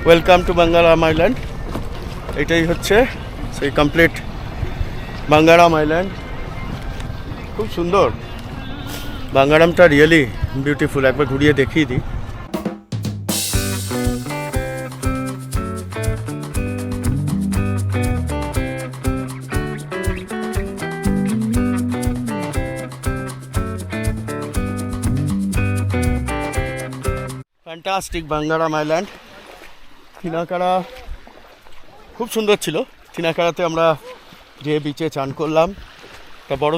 Welcome to Bangaram island. এটাই হচ্ছে সেই কমপ্লিট বাঙ্গারাম আইল্যান্ড। খুব সুন্দর বাঙ্গারামটা, রিয়েলি বিউটিফুল। একবার ঘুরিয়ে দেখিয়ে দিই। Fantastic Bangaram island. চিনাকাড়া খুব সুন্দর ছিল। চিনাকাড়াতে আমরা যে বিচে চান করলাম, একটা বড়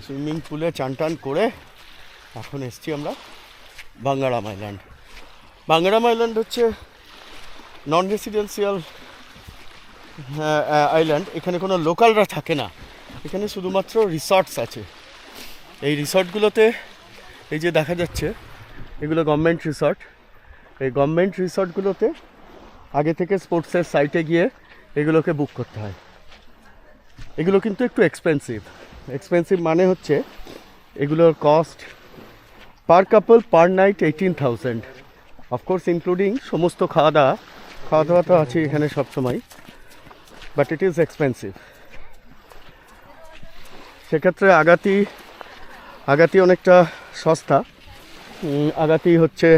সুইমিং পুলে চান টান করে এখন এসছি আমরা বাঙ্গারাম আইল্যান্ড। বাঙ্গারাম আইল্যান্ড হচ্ছে নন রেসিডেন্সিয়াল আইল্যান্ড। এখানে কোনো লোকালরা থাকে না, এখানে শুধুমাত্র রিসর্টস আছে। এই রিসর্টগুলোতে এই যে দেখা যাচ্ছে, এগুলো গভর্নমেন্ট রিসর্ট। এই গভর্নমেন্ট রিসর্টগুলোতে আগে থেকে স্পোর্টসের সাইটে গিয়ে এগুলোকে বুক করতে হয়। এগুলো কিন্তু একটু এক্সপেন্সিভ মানে হচ্ছে এগুলোর কস্ট পার কাপল পার নাইট 18,000, অফকোর্স ইনক্লুডিং সমস্ত খাওয়া দাওয়া তো আছে এখানে সবসময়, বাট ইট ইজ এক্সপেন্সিভ। সেক্ষেত্রে আগাতি অনেকটা সস্তা। আগাতি হচ্ছে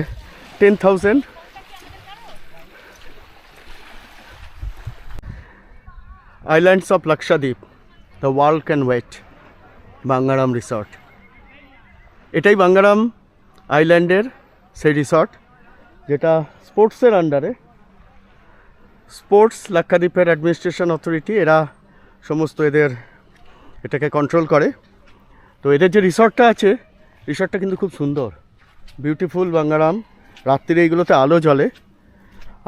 10,000। Islands of Lakshadweep, the world can wait, Bangaram resort. এটাই বাঙ্গারাম আইল্যান্ডের সেই রিসর্ট যেটা স্পোর্টসের আন্ডারে। স্পোর্টস লাক্ষাদ্বীপের অ্যাডমিনিস্ট্রেশন অথরিটি, এরা সমস্ত এটাকে কন্ট্রোল করে। তো এদের যে রিসর্টটা আছে, রিসর্টটা কিন্তু খুব সুন্দর, বিউটিফুল বাঙ্গারাম। রাত্রিরে এইগুলোতে আলো জ্বলে।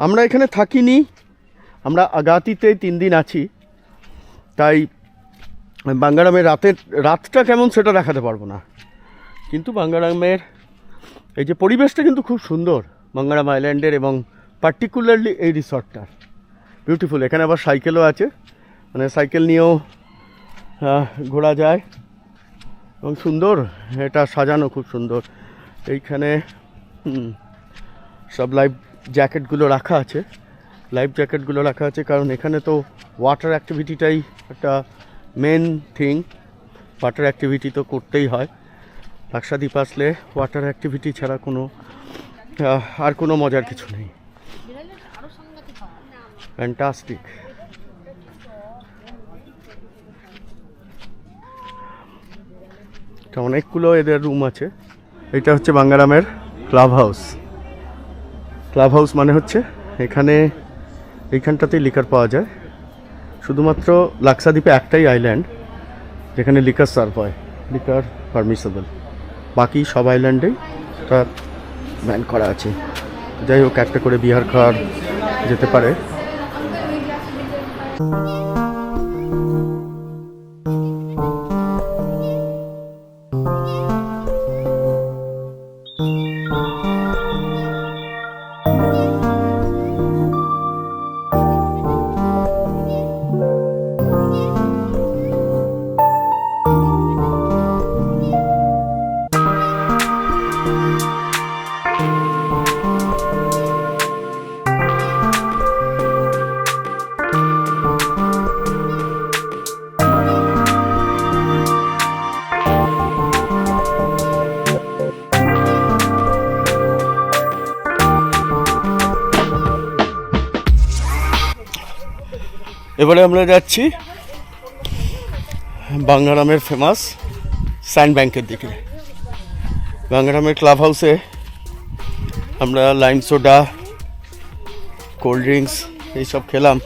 আমরা এখানে থাকিনি, আমরা আগাতিতে 3 দিন আছি, তাই বাঙ্গারামের রাতটা কেমন সেটা দেখাতে পারবো না। কিন্তু বাঙ্গারামের এই যে পরিবেশটা কিন্তু খুব সুন্দর বাঙ্গারাম আইল্যান্ডের, এবং পার্টিকুলারলি এই রিসর্টটার বিউটিফুল। এখানে আবার সাইকেলও আছে, মানে সাইকেল নিয়েও ঘোরা যায়, এবং সুন্দর এটা সাজানো, খুব সুন্দর। এইখানে সব লাইফ জ্যাকেটগুলো রাখা আছে, কারণ এখানে তো ওয়াটার অ্যাক্টিভিটিটাই একটা মেন থিং। ওয়াটার অ্যাক্টিভিটি তো করতেই হয়। লাক্ষাদ্বীপ আসলে ওয়াটার অ্যাক্টিভিটি ছাড়া আর কোনো মজার কিছু নেই। ফ্যান্টাস্টিক। অনেকগুলো এদের রুম আছে। এটা হচ্ছে বাঙ্গারামের ক্লাব হাউস মানে হচ্ছে এইখানটাতেই লিকার পাওয়া যায়। শুধুমাত্র লাক্ষাদ্বীপে একটাই আইল্যান্ড যেখানে লিকার সার্ভ হয়, লিকার পারমিসেবল। বাকি সব আইল্যান্ডেই তার ব্যান করা আছে। যাই হোক, একটা করে বিয়ার খাওয়ার যেতে পারে। এবারে আমরা যাচ্ছি বাঙ্গারামের ফেমাস স্যান্ড ব্যাংকের দিকে। বাঙ্গারামের ক্লাব হাউসে আমরা লাইম সোডা, কোল্ড ড্রিঙ্কস এইসব খেলাম।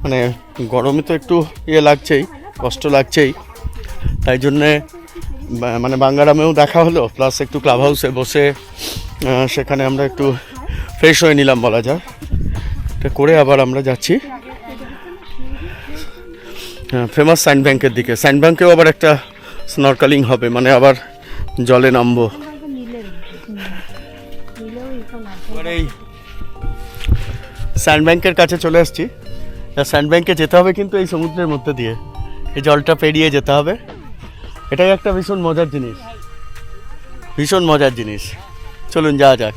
মানে গরমে তো একটু লাগছেই, কষ্ট লাগছেই, তাই জন্যে মানে বাঙ্গারামেও দেখা হলো, প্লাস একটু ক্লাব হাউসে বসে সেখানে আমরা একটু ফ্রেশ হয়ে নিলাম বলা যায়। করে আবার আমরা যাচ্ছি ফেমাস স্যান্ড ব্যাংকের দিকে। স্যান্ড ব্যাংকেও আবার একটা স্নরকেলিং হবে, মানে আবার জলে নামবো। এবার এই স্যান্ড ব্যাংকের কাছে চলে আসছি। স্যান্ড ব্যাংকে যেতে হবে কিন্তু এই সমুদ্রের মধ্যে দিয়ে, এই জলটা পেরিয়ে যেতে হবে। এটাই একটা ভীষণ মজার জিনিস। চলুন যাওয়া যাক।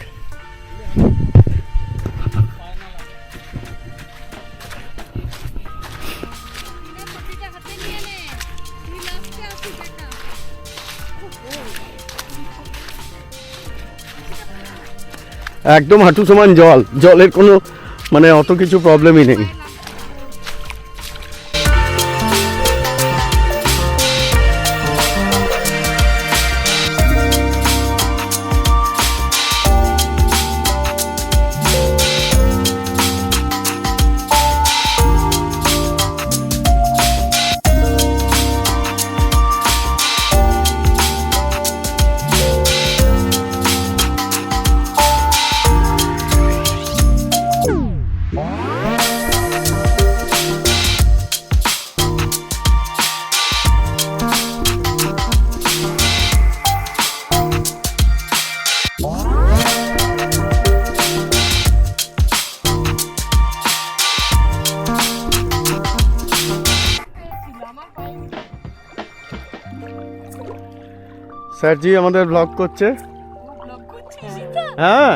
একদম হাঁটু সমান জল, জলের কোনো মানে অত কিছু প্রবলেমই নেই। স্যারজি আমাদের ব্লগ করছে। हाँ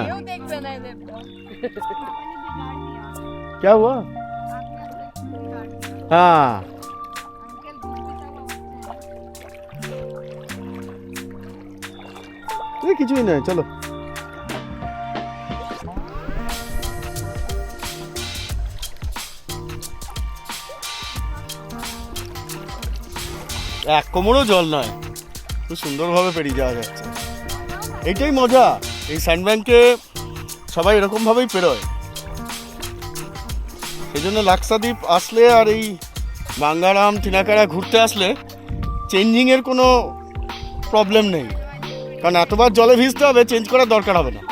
क्या हुआ? हाँ কিছুই নয়, চলো। এক কোমরও জল নয়, খুব সুন্দরভাবে পেরিয়ে যাওয়া যাচ্ছে। এইটাই মজা, এই স্যান্ডব্যাঙ্কে সবাই এরকমভাবেই পেরোয়। সেই জন্য লাক্সাদ্বীপ আসলে আর এই বাঙ্গারাম তিনাকারা ঘুরতে আসলে চেঞ্জিংয়ের কোনো প্রবলেম নেই, কারণ এতবার জলে ভিজতে হবে, চেঞ্জ করার দরকার হবে না,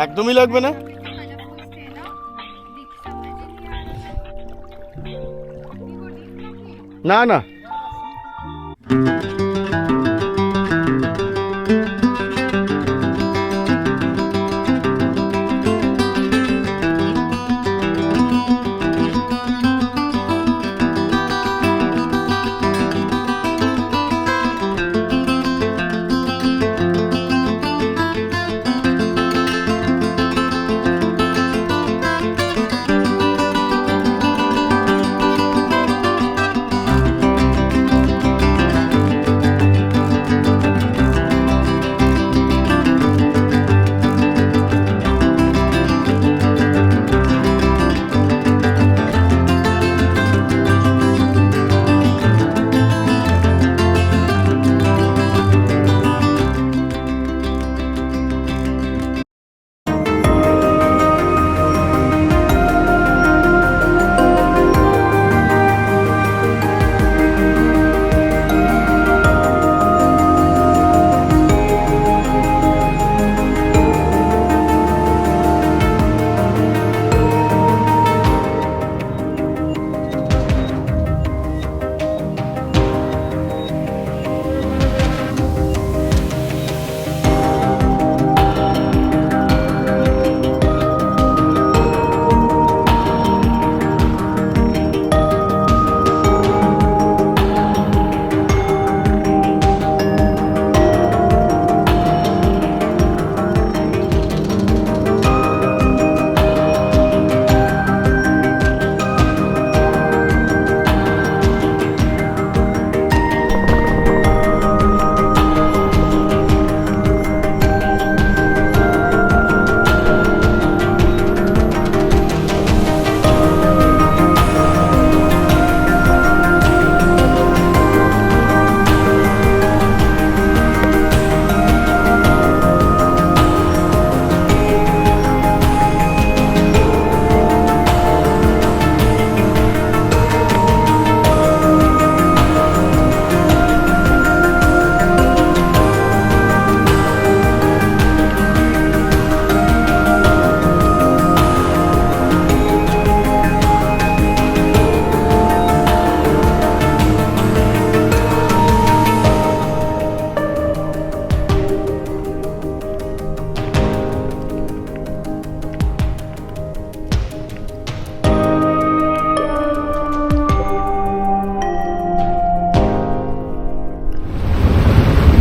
একদমই লাগবে না। না না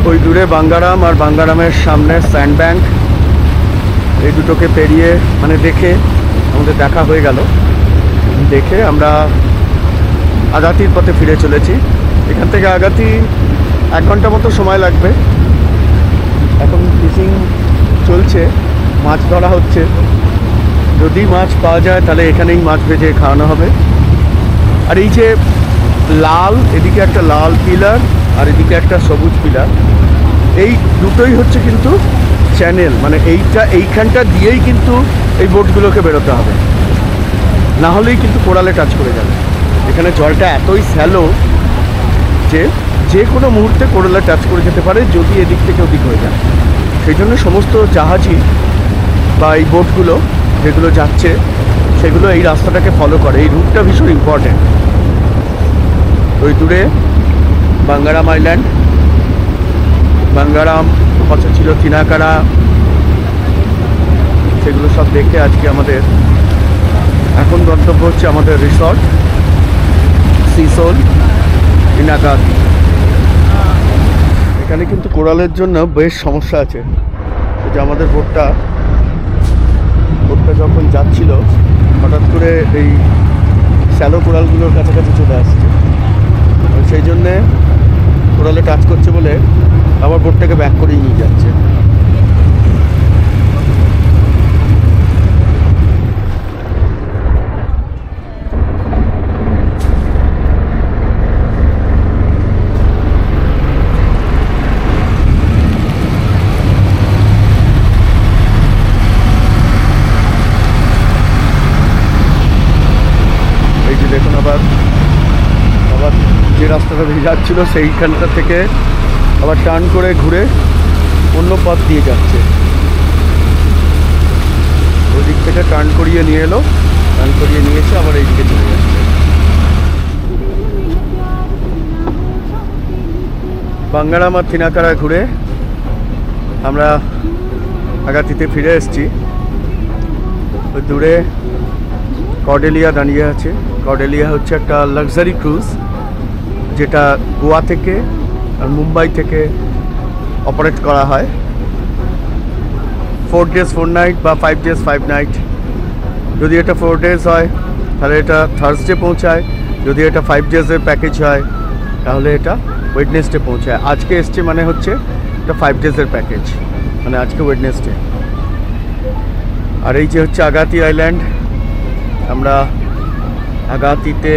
ওই দূরে বাঙ্গারাম আর বাঙ্গারামের সামনে স্যান্ডব্যাঙ্ক, এই দুটোকে পেরিয়ে মানে দেখে আমাদের দেখা হয়ে গেল। দেখে আমরা আগাতির পথে ফিরে চলেছি। এখান থেকে আগাতি 1 ঘন্টা মতো সময় লাগবে। এখন ফিশিং চলছে, মাছ ধরা হচ্ছে। যদি মাছ পাওয়া যায় তাহলে এখানেই মাছ ভেজে খাওয়ানো হবে। আর এই যে লাল, এদিকে একটা লাল পিলার আর এদিকে একটা সবুজ পিলার, এই দুটোই হচ্ছে কিন্তু চ্যানেল, মানে এইখানটা দিয়েই কিন্তু এই বোটগুলোকে বেরোতে হবে, না হলেই কিন্তু কোরালে টাচ করে যাবে। এখানে জলটা এতই স্যালো যে যে কোনো মুহূর্তে কোরালে টাচ করে যেতে পারে যদি এদিক থেকে ওদিক হয়ে যায়। সেই জন্য সমস্ত জাহাজই বা এই বোটগুলো যেগুলো যাচ্ছে সেগুলো এই রাস্তাটাকে ফলো করে। এই রুটটা ভীষণ ইম্পর্ট্যান্ট। ওই দূরে বাঙ্গারাম আইল্যান্ড, বাঙ্গারাম পাশে ছিল থিনাকারা, সেগুলো সব দেখে আজকে আমাদের এখন গন্তব্য হচ্ছে আমাদের রিসর্ট সিসোল ইন আগাতি। এখানে কিন্তু কোরালের জন্য বেশ সমস্যা আছে। যে আমাদের বোটটা যখন যাচ্ছিল হঠাৎ করে এই শ্যালো কোরালগুলোর কাছাকাছি চলে আসছে, সেই জন্যে কোরালে টাচ করছে বলে আবার বোটটাকে ব্যাক করেই নিয়ে যাচ্ছে। দেখুন আবার যে রাস্তাটা দিয়ে যাচ্ছিল সেইখানটা থেকে আবার টার্ন করে ঘুরে অন্য পথ দিয়ে যাচ্ছে। ওই দিক থেকে টার্ন করিয়ে নিয়ে এলো, টার্ন করিয়ে নিয়ে এসে আবার এইদিকে চলে যাচ্ছে। বাঙ্গারাম আর থিনাকারা ঘুরে আমরা আগাতিতে ফিরে এসেছি। ওই দূরে কর্ডেলিয়া দাঁড়িয়ে আছে। কর্ডেলিয়া হচ্ছে একটা লাক্সারি ক্রুজ, যেটা গোয়া থেকে আর মুম্বাই থেকে অপারেট করা হয়। 4 days 4 night বা 5 days 5 night। যদি এটা 4 days হয় তাহলে এটা থার্সডে পৌঁছায়, যদি এটা 5 days-এর প্যাকেজ হয় তাহলে এটা ওয়েডনেসডে পৌঁছায়। আজকে এসছে মানে হচ্ছে এটা 5 days-এর প্যাকেজ, মানে আজকে ওয়েডনেসডে। আর এই যে হচ্ছে আগাতি আইল্যান্ড। আমরা আগাতিতে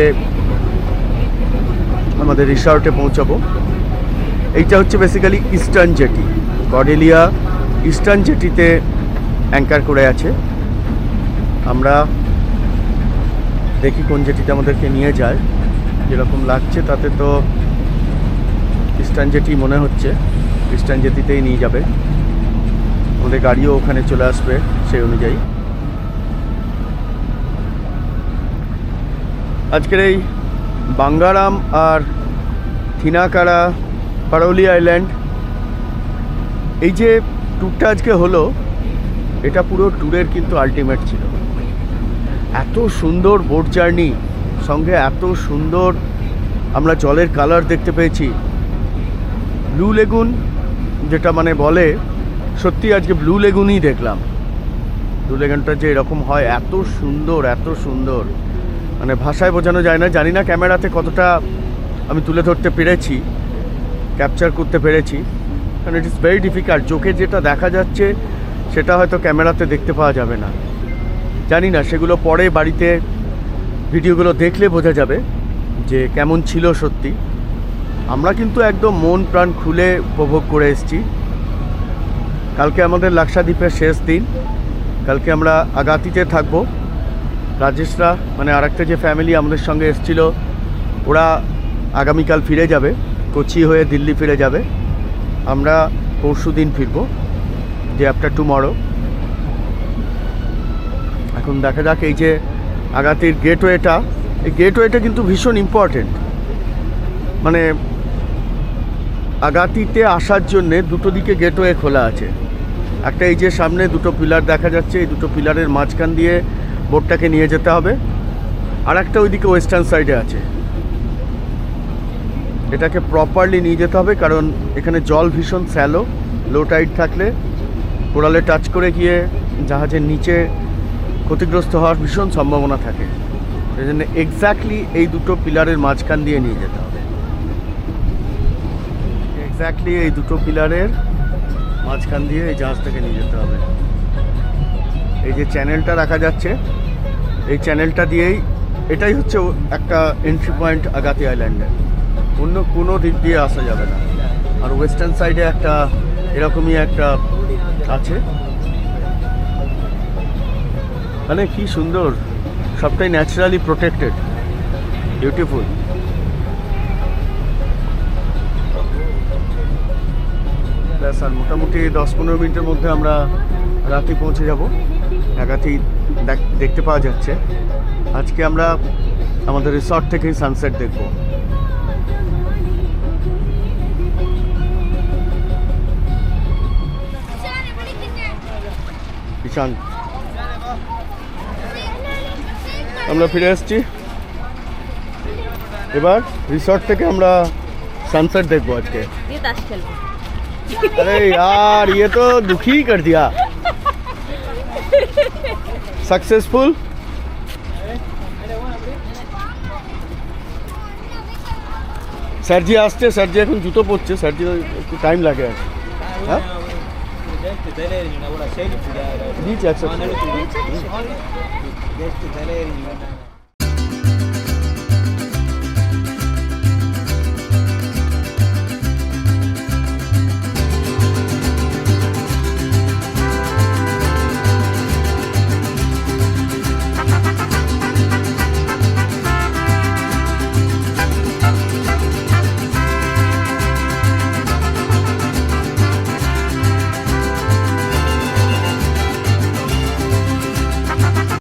আমাদের রিসর্টে পৌঁছাবো। এইটা হচ্ছে basically eastern jetty. Cordelia eastern জেটিতে অ্যাঙ্কার করে আছে। আমরা দেখি কোন জেটিতে আমাদেরকে নিয়ে যায়। যেরকম লাগছে তাতে তো ইস্টার্ন জেটি মনে হচ্ছে, ইস্টার্ন জেটিতেই নিয়ে যাবে। আমাদের গাড়িও ওখানে চলে আসবে সেই অনুযায়ী। আজকের এই বাঙ্গারাম আর থিনাকারা পারৌলি আইল্যান্ড, এই যে ট্যুরটা আজকে হলো, এটা পুরো ট্যুরের কিন্তু আলটিমেট ছিল। এত সুন্দর বোট জার্নি, সঙ্গে এত সুন্দর আমরা জলের কালার দেখতে পেয়েছি। ব্লু লেগুন যেটা মানে বলে, সত্যি আজকে ব্লু লেগুনই দেখলাম। ব্লু লেগুনটা যে এরকম হয়, এত সুন্দর, এত সুন্দর, মানে ভাষায় বোঝানো যায় না। জানি না ক্যামেরাতে কতটা আমি তুলে ধরতে পেরেছি, ক্যাপচার করতে পেরেছি, কারণ ইট ইজ ভেরি ডিফিকাল্ট। চোখে যেটা দেখা যাচ্ছে সেটা হয়তো ক্যামেরাতে দেখতে পাওয়া যাবে না। জানি না, সেগুলো পরে বাড়িতে ভিডিওগুলো দেখলে বোঝা যাবে যে কেমন ছিল সত্যি। আমরা কিন্তু একদম মন প্রাণ খুলে উপভোগ করে এসেছি। কালকে আমাদের লাক্ষাদ্বীপের শেষ দিন। কালকে আমরা আগাতিতে থাকবো। রাজেশরা মানে আরেকটা যে ফ্যামিলি আমাদের সঙ্গে এসেছিল, ওরা আগামীকাল ফিরে যাবে, কোচি হয়ে দিল্লি ফিরে যাবে। আমরা পরশু দিন ফিরবো, ডে আফটার টুমরো। এখন দেখা যাক এই যে আগাতির গেটওয়েটা, এই গেটওয়েটা কিন্তু ভীষণ ইম্পর্টেন্ট। মানে আগাতিতে আসার জন্যে দুটো দিকে গেটওয়ে খোলা আছে। একটা এই যে সামনে দুটো পিলার দেখা যাচ্ছে, এই দুটো পিলারের মাঝখান দিয়ে বোটটাকে নিয়ে যেতে হবে। আর একটা ওইদিকে ওয়েস্টার্ন সাইডে আছে, এটাকে প্রপারলি নিয়ে যেতে হবে, কারণ এখানে জল ভীষণ স্যালো। লো টাইড থাকলে কোরালে টাচ করে গিয়ে জাহাজের নিচে ক্ষতিগ্রস্ত হওয়ার ভীষণ সম্ভাবনা থাকে। সেই জন্য এক্স্যাক্টলি এই দুটো পিলারের মাঝখান দিয়ে নিয়ে যেতে হবে। এক্স্যাক্টলি এই দুটো পিলারের মাঝখান দিয়ে এই জাহাজটাকে নিয়ে যেতে হবে। এই যে চ্যানেলটা রাখা যাচ্ছে, এই চ্যানেলটা দিয়েই, এটাই হচ্ছে একটা এন্ট্রি পয়েন্ট আগাতি আইল্যান্ডে, অন্য কোনো দিক দিয়ে আসা যাবে না। আর ওয়েস্টার্ন সাইডে একটা এরকমই একটা আছে, মানে কি সুন্দর, সবটাই ন্যাচারালি প্রোটেক্টেড, বিউটিফুল। ব্যাস, আর মোটামুটি 10-15 মিনিটের মধ্যে আমরা রাতে পৌঁছে যাব। আগাতি দেখতে পাওয়া যাচ্ছে। আজকে আমরা আমাদের রিসর্ট থেকেই সানসেট দেখব। ঈশান, আমরা ফিরে এসেছি। এবার রিসর্ট থেকে আমরা সানসেট দেখবো আজকে। अरे यार, ये तो दुखी कर दिया। सक्सेसफुल। স্যারজি আসছে, স্যারজি এখন জুতো পরছে, স্যারজি একটু টাইম লাগে আর। হ্যাঁ দিয়েছি, একসাথে।